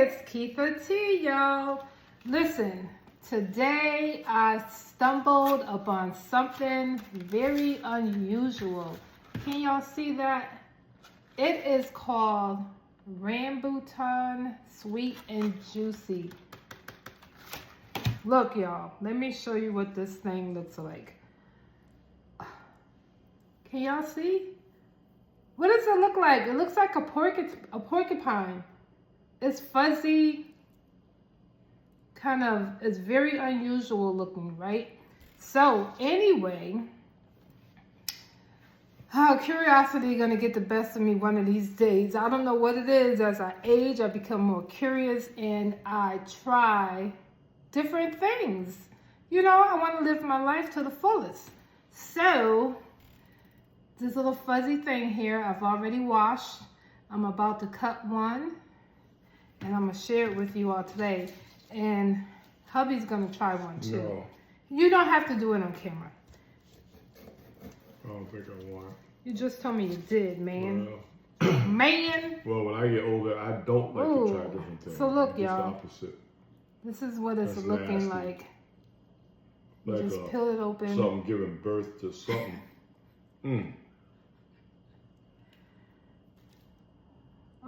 it's Keitha T, y'all. Listen, today I stumbled upon something very unusual. Can y'all see that? It is called Rambutan Sweet and Juicy. Look, y'all, let me show you what this thing looks like. Can y'all see? What does it look like? It looks like a porcupine. It's fuzzy, kind of, it's very unusual looking, right? So anyway, curiosity gonna get the best of me one of these days. I don't know what it is. As I age, I become more curious and I try different things. You know, I want to live my life to the fullest. So this little fuzzy thing here, I've already washed. I'm about to cut one and I'm gonna share it with you all today. And hubby's gonna try one too. No. You don't have to do it on camera. I don't think I want. You just told me you did, man. Well, Man. well, when I get older, I don't like to try different things. So look, Just y'all. the opposite. This is what it's That's looking nasty. like. You Like just peel it open. something giving birth to something.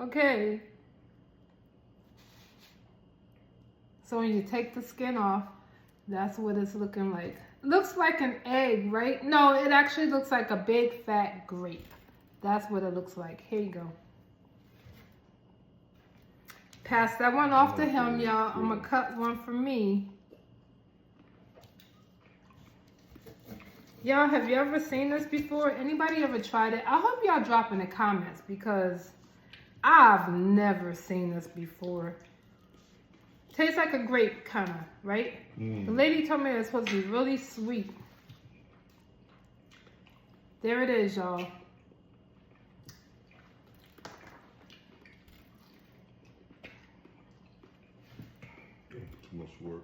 Okay. So when you take the skin off, that's what it's looking like. Looks like an egg, right? No, it actually looks like a big fat grape. That's what it looks like. Here you go. Pass that one off to him, y'all. I'm gonna cut one for me. Y'all, have you ever seen this before? Anybody ever tried it? I hope y'all drop in the comments because I've never seen this before. Tastes like a grape, kind of, right? The lady told me it's supposed to be really sweet. There it is, y'all. Too much work.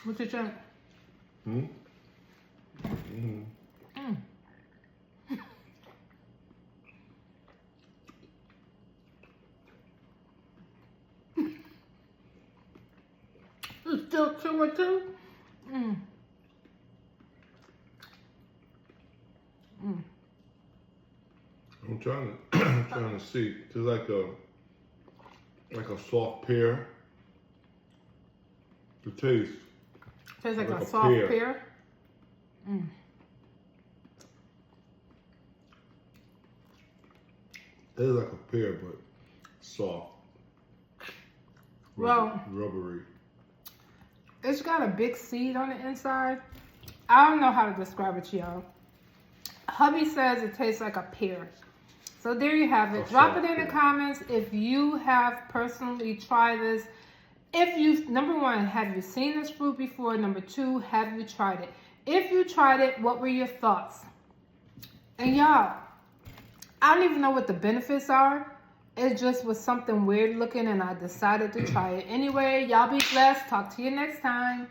What you think? It's still chewy too. I'm trying to see. It's like a soft pear. The taste. Tastes like Like a a soft pear. pear. It is like a pear, but soft. Well, Rubbery. it's got a big seed on the inside. I don't know how to describe it to y'all. Hubby says it tastes like a pear. So there you have it. Drop it in the comments if you have personally tried this. If you, number one, have you seen this fruit before? Number two, have you tried it? If you tried it, what were your thoughts? And y'all, I don't even know what the benefits are. It just was something weird looking and I decided to try it. Anyway, y'all be blessed. Talk to you next time.